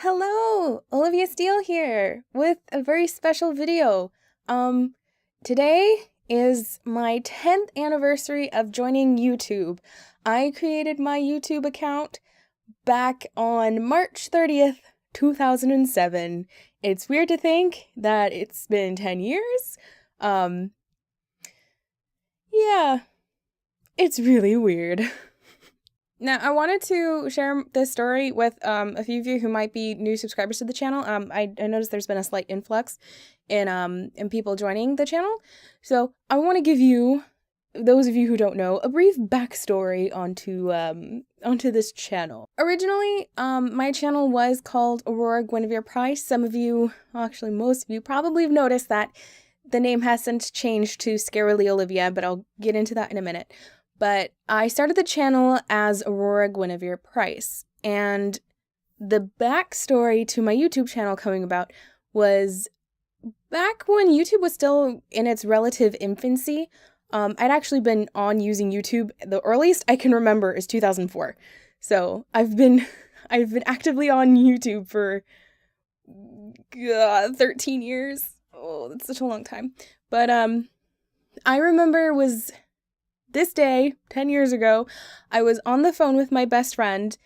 Hello, Olivia Steele here with a very special video. Today is my 10th anniversary of joining YouTube. I created my YouTube account back on March 30th, 2007. It's weird to think that it's been 10 years. Yeah, it's really weird. Now, I wanted to share this story with a few of you who might be new subscribers to the channel. I noticed there's been a slight influx in people joining the channel. So I want to give you, those of you who don't know, a brief backstory onto this channel. Originally, my channel was called Aurora Guinevere Price. Some of you, well, actually most of you, probably have noticed that the name has since changed to Scarily Olivia, but I'll get into that in a minute. But I started the channel as Aurora Guinevere Price, and the backstory to my YouTube channel coming about was back when YouTube was still in its relative infancy. I'd actually been on using YouTube. The earliest I can remember is 2004. So I've been actively on YouTube for 13 years. Oh, that's such a long time. But I remember was this day, 10 years ago, I was on the phone with my best friend.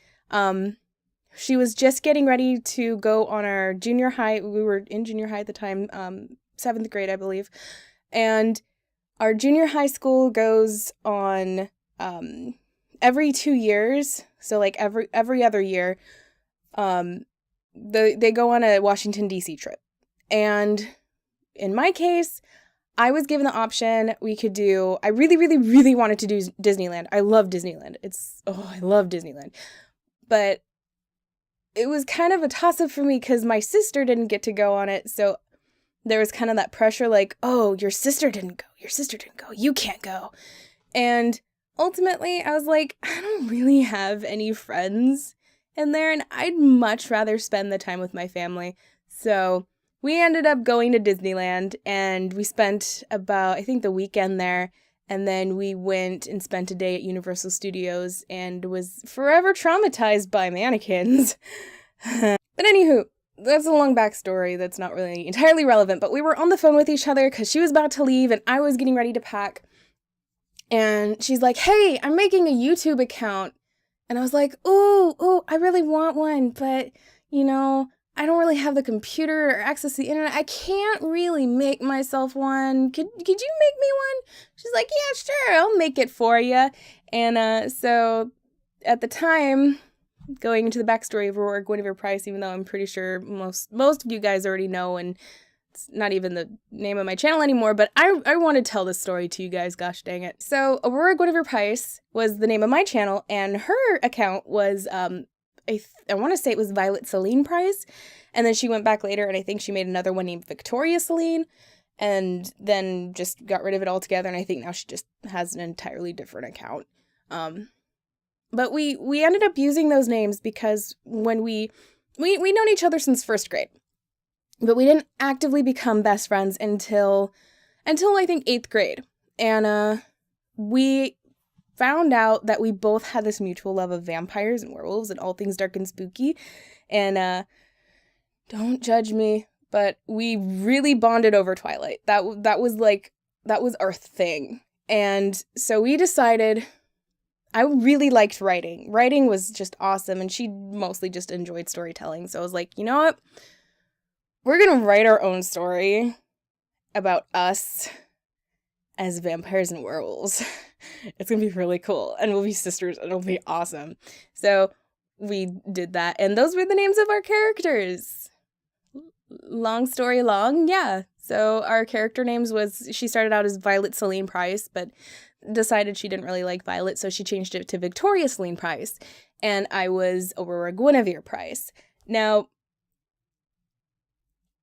She was just getting ready to go on our junior high. We were in junior high at the time, 7th grade, I believe. And our junior high school goes on every 2 years. So like every other year, they go on a Washington, D.C. trip. And in my case, I was given the option we could do, I really, really, really wanted to do Disneyland. I love Disneyland. I love Disneyland. But it was kind of a toss-up for me because my sister didn't get to go on it. So there was kind of that pressure like, oh, your sister didn't go. You can't go. And ultimately, I was like, I don't really have any friends in there, and I'd much rather spend the time with my family. So we ended up going to Disneyland, and we spent about, I think, the weekend there, and then we went and spent a day at Universal Studios and was forever traumatized by mannequins. But anywho, that's a long backstory that's not really entirely relevant, but we were on the phone with each other because she was about to leave and I was getting ready to pack, and she's like, hey, I'm making a YouTube account. And I was like, ooh, I really want one, but, you know, I don't really have the computer or access to the internet. I can't really make myself one. Could you make me one? She's like, yeah, sure, I'll make it for you. And so at the time, going into the backstory of Aurora Guinevere Price, even though I'm pretty sure most of you guys already know, and it's not even the name of my channel anymore, but I want to tell this story to you guys, gosh dang it. So Aurora Guinevere Price was the name of my channel, and her account was I want to say it was Violet Celine Price, and then she went back later, and I think she made another one named Victoria Celine, and then just got rid of it altogether, and I think now she just has an entirely different account. But we ended up using those names because when we known each other since 1st grade, but we didn't actively become best friends until I think 8th grade, and we found out that we both had this mutual love of vampires and werewolves and all things dark and spooky, and don't judge me, but we really bonded over Twilight. That was our thing. And so we decided, I really liked writing. Writing was just awesome, and she mostly just enjoyed storytelling. So I was like, you know what? We're gonna write our own story about us as vampires and werewolves. It's gonna be really cool, and we'll be sisters, and it'll be awesome. So we did that, and those were the names of our characters. Long story long, yeah. So our character names was, she started out as Violet Celine Price, but decided she didn't really like Violet, so she changed it to Victoria Celine Price, and I was Aurora Guinevere Price. Now,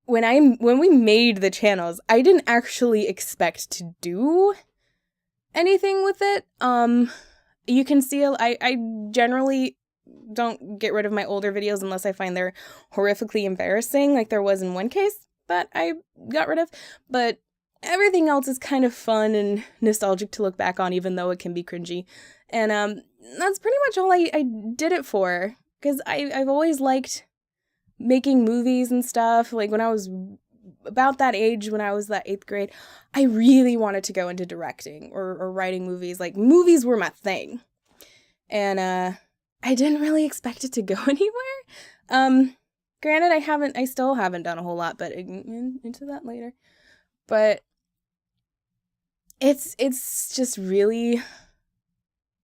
when we made the channels, I didn't actually expect to do anything with it. You can see I generally don't get rid of my older videos unless I find they're horrifically embarrassing, like there was in one case that I got rid of, but everything else is kind of fun and nostalgic to look back on, even though it can be cringy. And that's pretty much all I did it for, because I've always liked making movies and stuff, like when I was about that age, when I was that 8th grade, I really wanted to go into directing or writing movies. Like, movies were my thing. And I didn't really expect it to go anywhere. Granted, I still haven't done a whole lot, but into that later. But it's just really,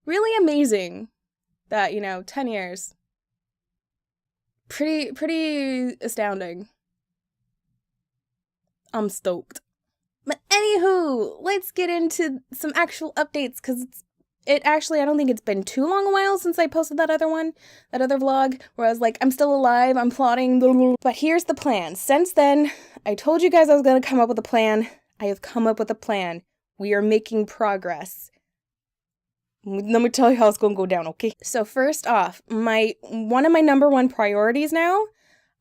really amazing that, 10 years. Pretty astounding. I'm stoked. But anywho, let's get into some actual updates, because I don't think it's been too long a while since I posted that other vlog, where I was like, I'm still alive, I'm plotting, blah, blah. But here's the plan. Since then, I told you guys I was going to come up with a plan. I have come up with a plan. We are making progress. Let me tell you how it's going to go down, okay? So first off, one of my number one priorities now,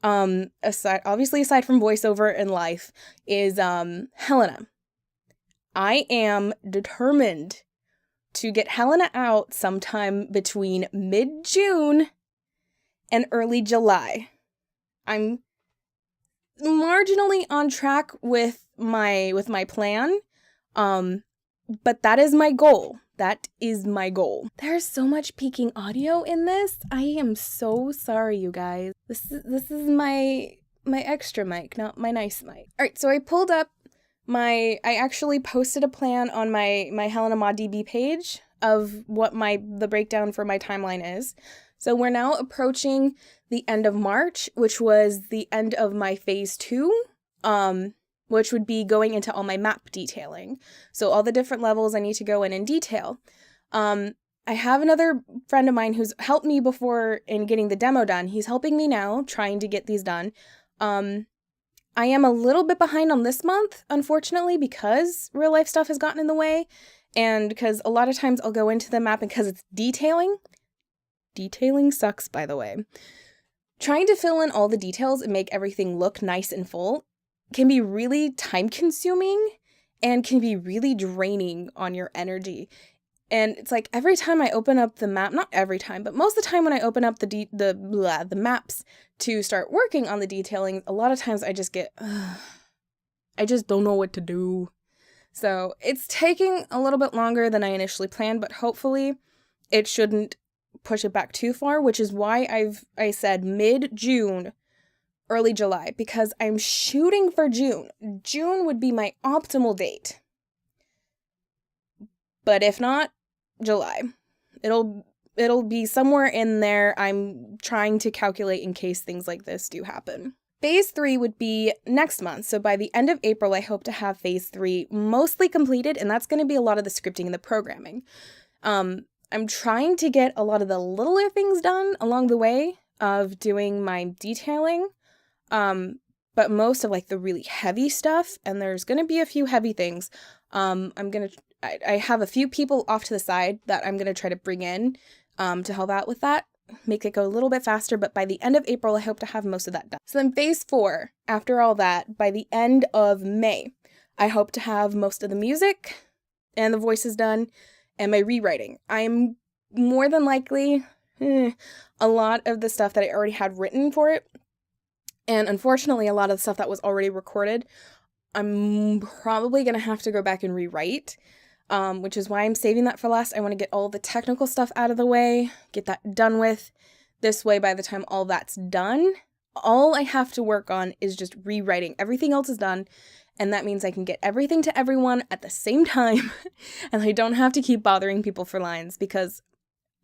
aside from voiceover and life, is Helena. I am determined to get Helena out sometime between mid-June and early July. I'm marginally on track with my plan, but that is my goal. That is my goal. There's so much peaking audio in this. I am so sorry, you guys. This is my extra mic, not my nice mic. All right, so I pulled up I actually posted a plan on my Helena ModDB page of what the breakdown for my timeline is. So we're now approaching the end of March, which was the end of my phase 2, which would be going into all my map detailing. So all the different levels I need to go in and detail. I have another friend of mine who's helped me before in getting the demo done. He's helping me now, trying to get these done. I am a little bit behind on this month, unfortunately, because real life stuff has gotten in the way, and because a lot of times I'll go into the map, and because it's detailing. Detailing sucks, by the way. Trying to fill in all the details and make everything look nice and full can be really time-consuming and can be really draining on your energy. And it's like every time I open up the map, not every time, but most of the time when I open up the maps to start working on the detailing, a lot of times I just get, I just don't know what to do. So it's taking a little bit longer than I initially planned, but hopefully it shouldn't push it back too far, which is why I said mid-June, early July, because I'm shooting for June. June would be my optimal date. But if not, July. It'll be somewhere in there. I'm trying to calculate in case things like this do happen. Phase 3 would be next month. So by the end of April, I hope to have phase 3 mostly completed, and that's going to be a lot of the scripting and the programming. I'm trying to get a lot of the littler things done along the way of doing my detailing, but most of like the really heavy stuff, and there's going to be a few heavy things. I have a few people off to the side that I'm going to try to bring in to help out with that, make it go a little bit faster, but by the end of April, I hope to have most of that done. So then phase 4, after all that, by the end of May, I hope to have most of the music and the voices done and my rewriting. I'm more than likely a lot of the stuff that I already had written for it, and unfortunately a lot of the stuff that was already recorded, I'm probably going to have to go back and rewrite. Which is why I'm saving that for last. I want to get all the technical stuff out of the way, get that done with. This way, by the time all that's done, all I have to work on is just rewriting. Everything else is done, and that means I can get everything to everyone at the same time, and I don't have to keep bothering people for lines, because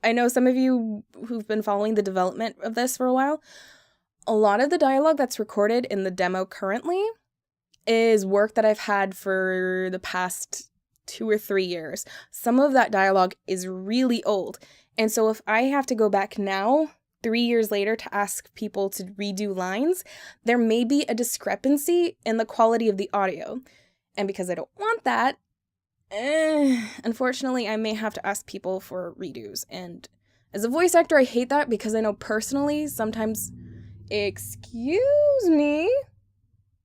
I know some of you who've been following the development of this for a while, a lot of the dialogue that's recorded in the demo currently is work that I've had for the past 2 or 3 years. Some of that dialogue is really old. And so if I have to go back now, 3 years later, to ask people to redo lines, there may be a discrepancy in the quality of the audio. And because I don't want that, unfortunately, I may have to ask people for redos. And as a voice actor, I hate that, because I know personally sometimes, excuse me,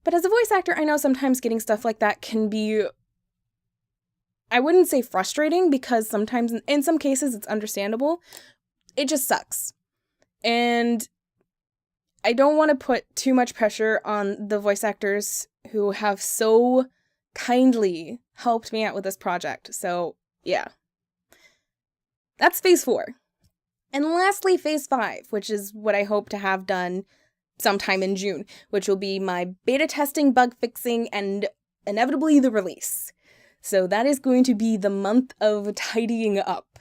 but as a voice actor, I know sometimes getting stuff like that can be, I wouldn't say frustrating, because sometimes, in some cases, it's understandable. It just sucks. And I don't want to put too much pressure on the voice actors who have so kindly helped me out with this project. So, yeah. That's phase 4. And lastly, phase 5, which is what I hope to have done sometime in June, which will be my beta testing, bug fixing, and inevitably the release. So that is going to be the month of tidying up.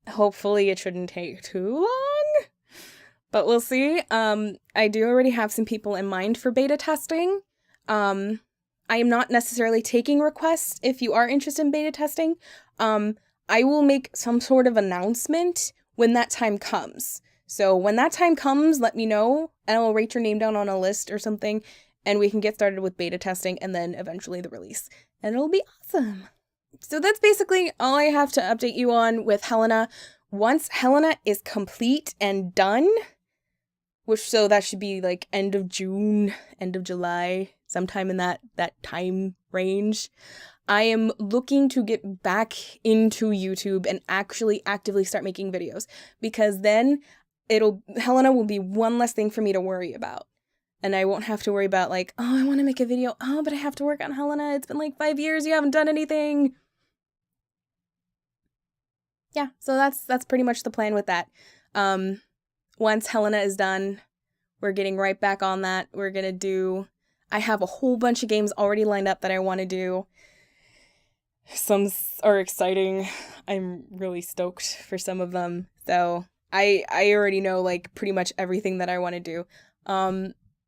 Hopefully it shouldn't take too long, but we'll see. I do already have some people in mind for beta testing. I am not necessarily taking requests if you are interested in beta testing. I will make some sort of announcement when that time comes. So when that time comes, let me know, and I'll write your name down on a list or something, and we can get started with beta testing and then eventually the release. And it'll be awesome. So that's basically all I have to update you on with Helena. Once Helena is complete and done, so that should be like end of June, end of July, sometime in that time range, I am looking to get back into YouTube and actually actively start making videos, because then Helena will be one less thing for me to worry about. And I won't have to worry about like, oh, I want to make a video. Oh, but I have to work on Helena. It's been like 5 years. You haven't done anything. Yeah, so that's pretty much the plan with that. Once Helena is done, we're getting right back on that. I have a whole bunch of games already lined up that I want to do. Some are exciting. I'm really stoked for some of them. So I already know like pretty much everything that I want to do.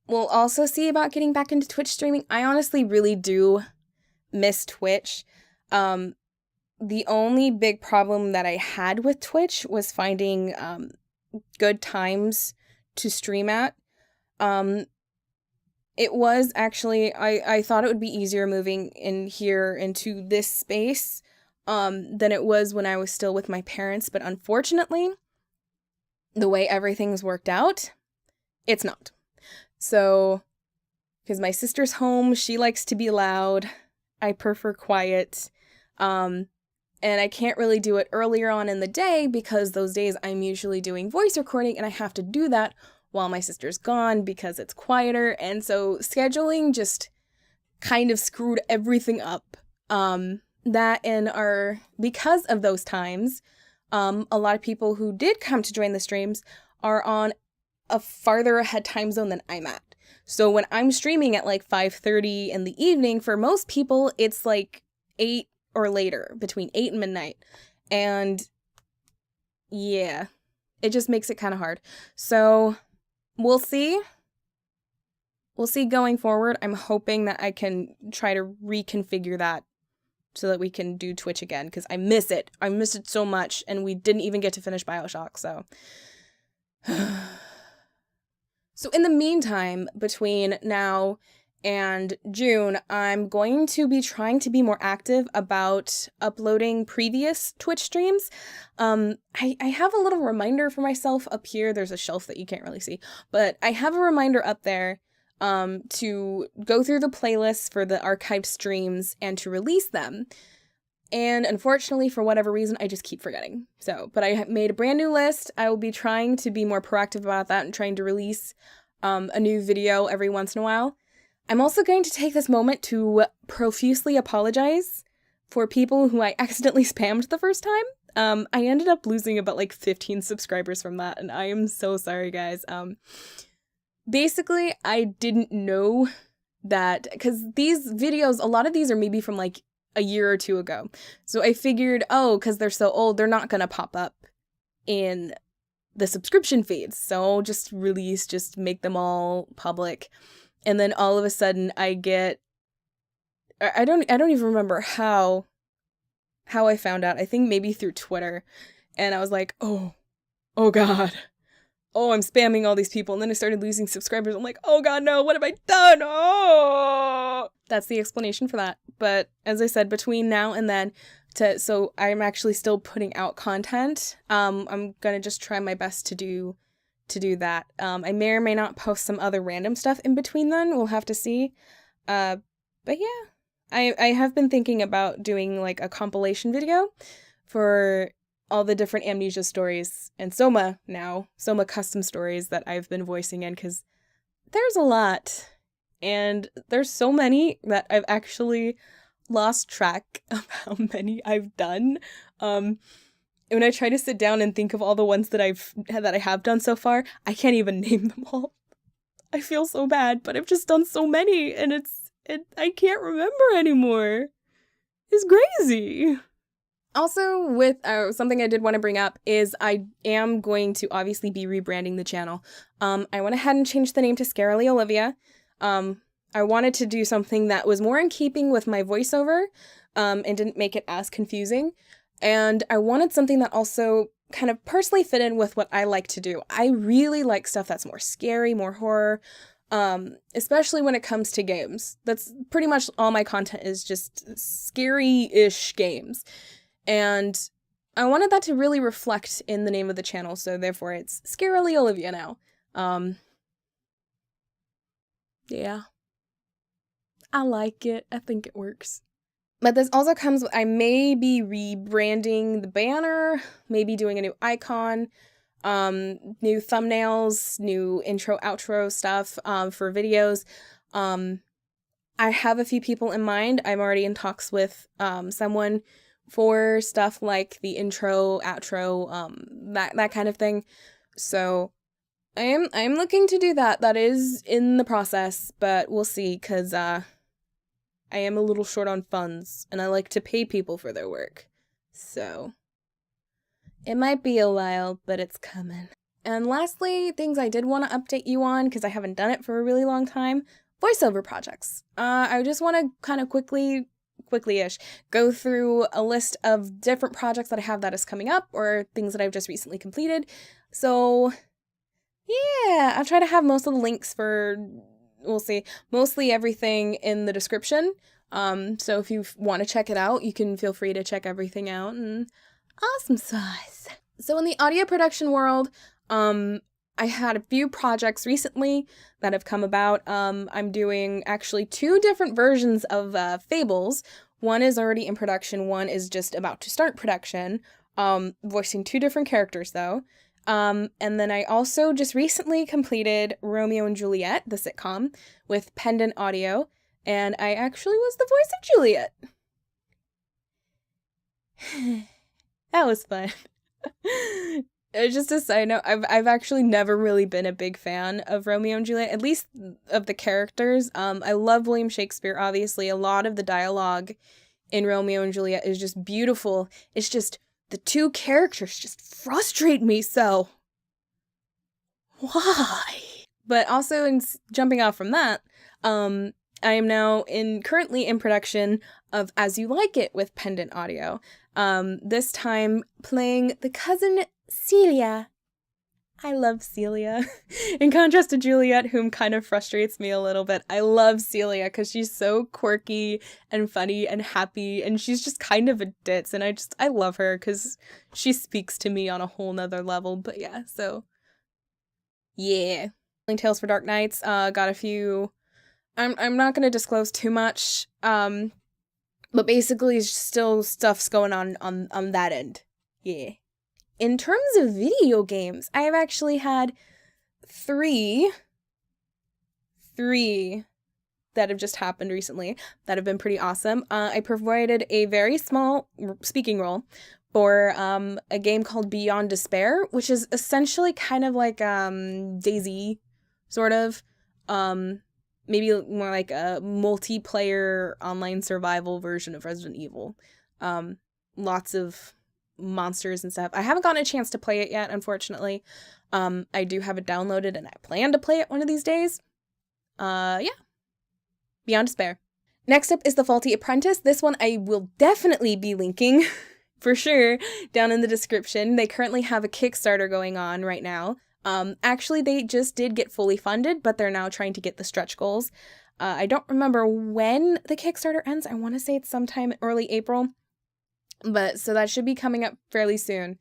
We'll also see about getting back into Twitch streaming. I honestly really do miss Twitch. The only big problem that I had with Twitch was finding good times to stream at. It was actually, I thought it would be easier moving in here into this space than it was when I was still with my parents. But unfortunately, the way everything's worked out, it's not. So, because my sister's home, she likes to be loud. I prefer quiet. And I can't really do it earlier on in the day because those days I'm usually doing voice recording and I have to do that while my sister's gone because it's quieter. And so scheduling just kind of screwed everything up. Because of those times, a lot of people who did come to join the streams are on a farther ahead time zone than I'm at. So when I'm streaming at like 5:30 in the evening, for most people, it's like 8 or later, between 8 and midnight. And yeah, it just makes it kind of hard. So we'll see. We'll see going forward. I'm hoping that I can try to reconfigure that so that we can do Twitch again, because I miss it. I miss it so much, and we didn't even get to finish BioShock, so. So in the meantime, between now and June, I'm going to be trying to be more active about uploading previous Twitch streams. I have a little reminder for myself up here. There's a shelf that you can't really see, but I have a reminder up there to go through the playlists for the archived streams and to release them. And unfortunately, for whatever reason, I just keep forgetting. So, but I made a brand new list. I will be trying to be more proactive about that and trying to release a new video every once in a while. I'm also going to take this moment to profusely apologize for people who I accidentally spammed the first time. I ended up losing about like 15 subscribers from that, and I am so sorry, guys. Basically, I didn't know that, because these videos, a lot of these are maybe from like a year or two ago. So I figured, oh, because they're so old, they're not going to pop up in the subscription feeds. So just make them all public. And then all of a sudden I don't even remember how I found out. I think maybe through Twitter. And I was like, oh God. Oh, I'm spamming all these people. And then I started losing subscribers. I'm like, oh God, no, what have I done? Oh, that's the explanation for that. But as I said, between now and then, so I'm actually still putting out content. I'm going to just try my best to do that. I may or may not post some other random stuff in between then. We'll have to see. But yeah, I have been thinking about doing like a compilation video for all the different Amnesia stories and Soma custom stories that I've been voicing in, because there's a lot. And there's so many that I've actually lost track of how many I've done. When I try to sit down and think of all the ones that I have done so far, I can't even name them all. I feel so bad, but I've just done so many, and I can't remember anymore. It's crazy. Also, with something I did want to bring up is I am going to obviously be rebranding the channel. I went ahead and changed the name to Scarily Olivia. I wanted to do something that was more in keeping with my voiceover, and didn't make it as confusing. And I wanted something that also kind of personally fit in with what I like to do. I really like stuff that's more scary, more horror, especially when it comes to games. That's pretty much all my content is, just scary-ish games. And I wanted that to really reflect in the name of the channel, so therefore it's Scarily Olivia now. Yeah. I like it. I think it works. But this also comes with, I may be rebranding the banner, maybe doing a new icon, new thumbnails, new intro, outro stuff, for videos. I have a few people in mind. I'm already in talks with, someone for stuff like the intro, outro, that kind of thing. So I'm looking to do that. That is in the process, but we'll see, 'cause, I am a little short on funds, and I like to pay people for their work. So it might be a while, but it's coming. And lastly, things I did want to update you on, because I haven't done it for a really long time, voiceover projects. I just want to kind of quickly-ish go through a list of different projects that I have that is coming up, or things that I've just recently completed. So yeah, I'll try to have most of the links for, we'll see, mostly everything in the description. So if you want to check it out, you can feel free to check everything out, and awesome sauce. So in the audio production world, I had a few projects recently that have come about. I'm doing actually 2 different versions of Fables. One is already in production, one is just about to start production, voicing 2 different characters though. And then I also just recently completed Romeo and Juliet, the sitcom, with Pendant Audio, and I actually was the voice of Juliet. That was fun. Just a side note, I've actually never really been a big fan of Romeo and Juliet, at least of the characters. I love William Shakespeare, obviously. A lot of the dialogue in Romeo and Juliet is just beautiful. It's just the 2 characters just frustrate me so. Why? But also, jumping off from that, I am now currently in production of As You Like It with Pendant Audio. This time playing the cousin Celia. I love Celia. In contrast to Juliet, whom kind of frustrates me a little bit, I love Celia because she's so quirky and funny and happy, and she's just kind of a ditz, and I love her because she speaks to me on a whole nother level. But yeah, so yeah. Tales for Dark Nights, got a few. I'm not gonna disclose too much, but basically still stuff's going on that end. Yeah. In terms of video games, I have actually had three that have just happened recently that have been pretty awesome. I provided a very small speaking role for a game called Beyond Despair, which is essentially kind of like DayZ, sort of. Maybe more like a multiplayer online survival version of Resident Evil. Lots of monsters and stuff. I haven't gotten a chance to play it yet, unfortunately. I do have it downloaded, and I plan to play it one of these days. Yeah. Beyond Despair. Next up is The Faulty Apprentice. This one I will definitely be linking, for sure, down in the description. They currently have a Kickstarter going on right now. Actually, they just did get fully funded, but they're now trying to get the stretch goals. I don't remember when the Kickstarter ends. I want to say it's sometime early April. But so that should be coming up fairly soon.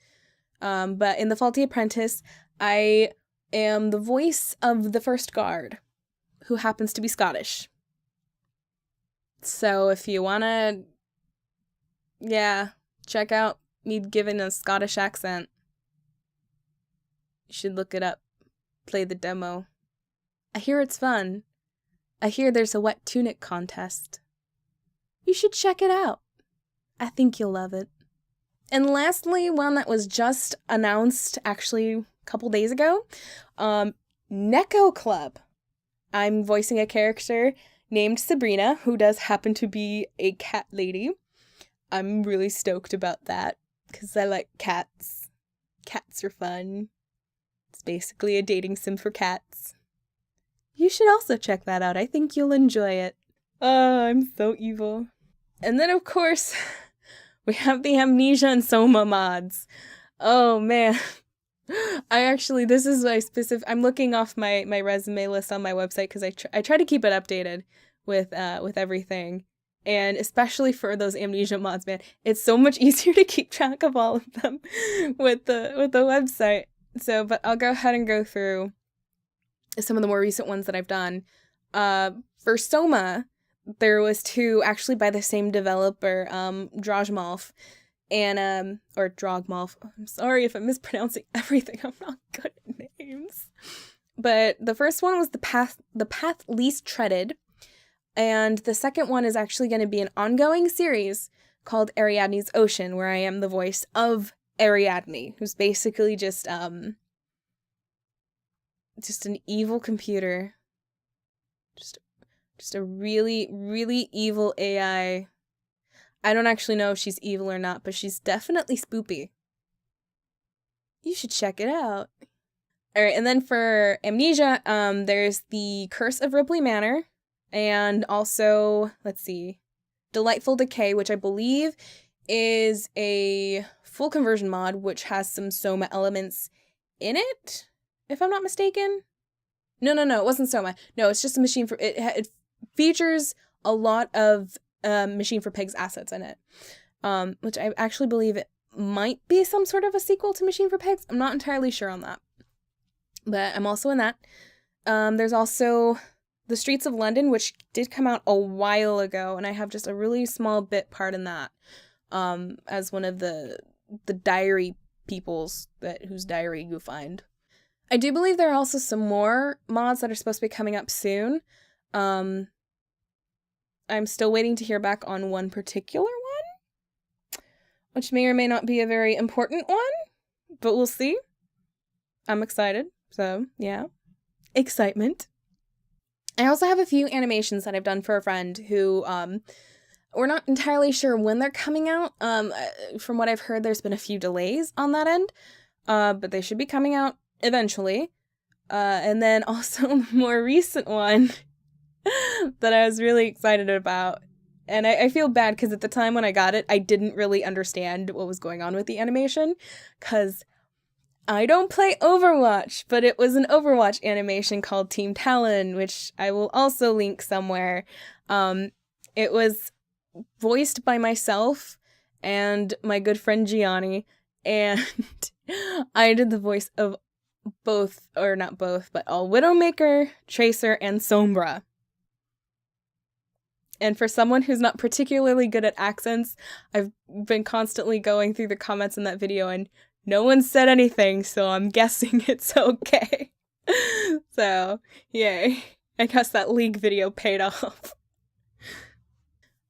But in The Faulty Apprentice, I am the voice of the first guard, who happens to be Scottish. So if you wanna, yeah, check out me given a Scottish accent. You should look it up. Play the demo. I hear it's fun. I hear there's a wet tunic contest. You should check it out. I think you'll love it. And lastly, one that was just announced actually a couple days ago, Neko Club. I'm voicing a character named Sabrina, who does happen to be a cat lady. I'm really stoked about that, because I like cats. Cats are fun. It's basically a dating sim for cats. You should also check that out. I think you'll enjoy it. Oh, I'm so evil. And then, of course, we have the Amnesia and Soma mods. Oh, man. This is my specific, I'm looking off my resume list on my website because I try to keep it updated with everything. And especially for those Amnesia mods, man, it's so much easier to keep track of all of them with the website. So, but I'll go ahead and go through some of the more recent ones that I've done. For Soma, there was 2 actually by the same developer, Drogmalf. And, or Drogmalf. I'm sorry if I'm mispronouncing everything. I'm not good at names. But the first one was the path least treaded. And the second one is actually going to be an ongoing series called Ariadne's Ocean, where I am the voice of Ariadne, who's basically just an evil computer. Just a really, really evil AI. I don't actually know if she's evil or not, but she's definitely spoopy. You should check it out. Alright, and then for Amnesia, there's the Curse of Ripley Manor, and also, let's see, Delightful Decay, which I believe is a full conversion mod, which has some Soma elements in it, if I'm not mistaken. No, it wasn't Soma. No, it's just a machine for, it features a lot of Machine for Pigs assets in it, which I actually believe it might be some sort of a sequel to Machine for Pigs. I'm not entirely sure on that, but I'm also in that. There's also The Streets of London, which did come out a while ago, and I have just a really small bit part in that, as one of the diary peoples whose diary you find. I do believe there are also some more mods that are supposed to be coming up soon. I'm still waiting to hear back on one particular one, which may or may not be a very important one, but we'll see. I'm excited, so yeah. Excitement. I also have a few animations that I've done for a friend who, we're not entirely sure when they're coming out. From what I've heard, there's been a few delays on that end, but they should be coming out eventually. And then also the more recent one that I was really excited about. And I feel bad because at the time when I got it, I didn't really understand what was going on with the animation, because I don't play Overwatch, but it was an Overwatch animation called Team Talon, which I will also link somewhere. It was voiced by myself and my good friend Gianni, and I did the voice of both, or not both, but all Widowmaker, Tracer, and Sombra. And for someone who's not particularly good at accents, I've been constantly going through the comments in that video and no one said anything, so I'm guessing it's okay. So, yay. I guess that league video paid off.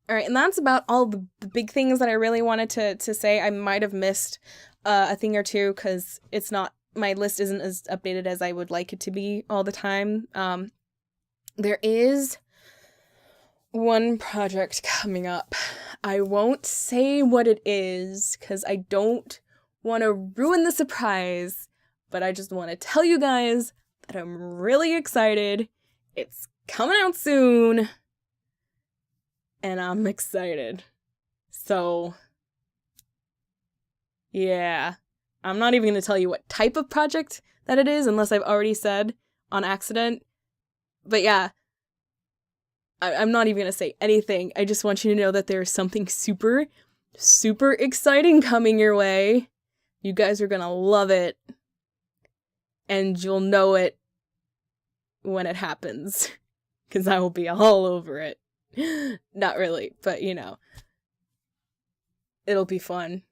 Alright, and that's about all the big things that I really wanted to say. I might have missed a thing or two because it's not, my list isn't as updated as I would like it to be all the time. There is one project coming up. I won't say what it is because I don't want to ruin the surprise, but I just want to tell you guys that I'm really excited. It's coming out soon, and I'm excited. So, yeah. I'm not even going to tell you what type of project that it is, unless I've already said on accident. But yeah, I'm not even going to say anything. I just want you to know that there's something super, super exciting coming your way. You guys are going to love it. And you'll know it when it happens. Because I will be all over it. Not really, but you know. It'll be fun.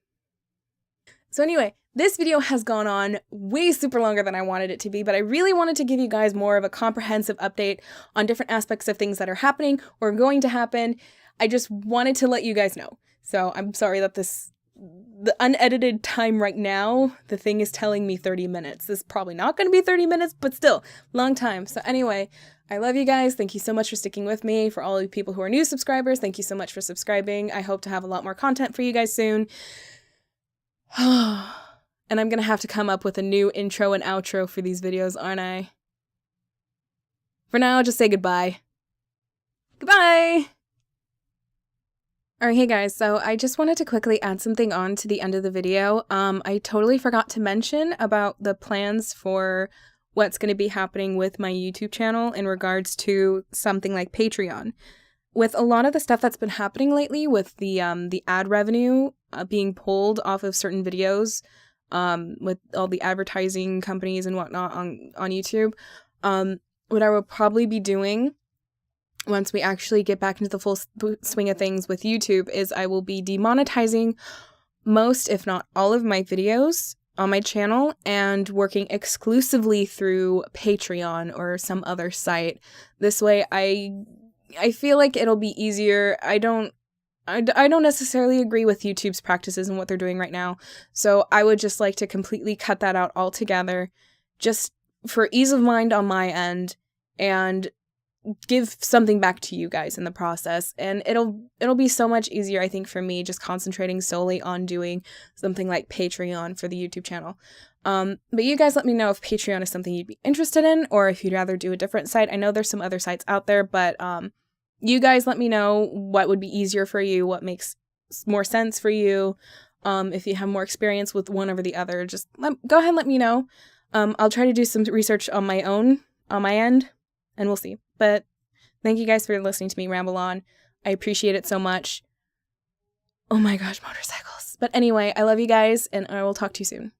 So anyway, this video has gone on way super longer than I wanted it to be, but I really wanted to give you guys more of a comprehensive update on different aspects of things that are happening or going to happen. I just wanted to let you guys know. So I'm sorry that the unedited time right now, the thing is telling me 30 minutes. This is probably not going to be 30 minutes, but still, long time. So anyway, I love you guys. Thank you so much for sticking with me. For all of you people who are new subscribers, thank you so much for subscribing. I hope to have a lot more content for you guys soon. And I'm going to have to come up with a new intro and outro for these videos, aren't I? For now, just say goodbye. Goodbye! Alright, hey guys, so I just wanted to quickly add something on to the end of the video. I totally forgot to mention about the plans for what's going to be happening with my YouTube channel in regards to something like Patreon. With a lot of the stuff that's been happening lately with the ad revenue being pulled off of certain videos, with all the advertising companies and whatnot on YouTube, what I will probably be doing once we actually get back into the full swing of things with YouTube is I will be demonetizing most, if not all, of my videos on my channel and working exclusively through Patreon or some other site. This way I feel like it'll be easier. I don't necessarily agree with YouTube's practices and what they're doing right now, so I would just like to completely cut that out altogether, just for ease of mind on my end, and give something back to you guys in the process. And it'll be so much easier, I think, for me just concentrating solely on doing something like Patreon for the YouTube channel. But you guys let me know if Patreon is something you'd be interested in, or if you'd rather do a different site. I know there's some other sites out there, but you guys let me know what would be easier for you, what makes more sense for you. If you have more experience with one over the other, just go ahead and let me know. I'll try to do some research on my own, on my end, and we'll see. But thank you guys for listening to me ramble on. I appreciate it so much. Oh my gosh, motorcycles. But anyway, I love you guys, and I will talk to you soon.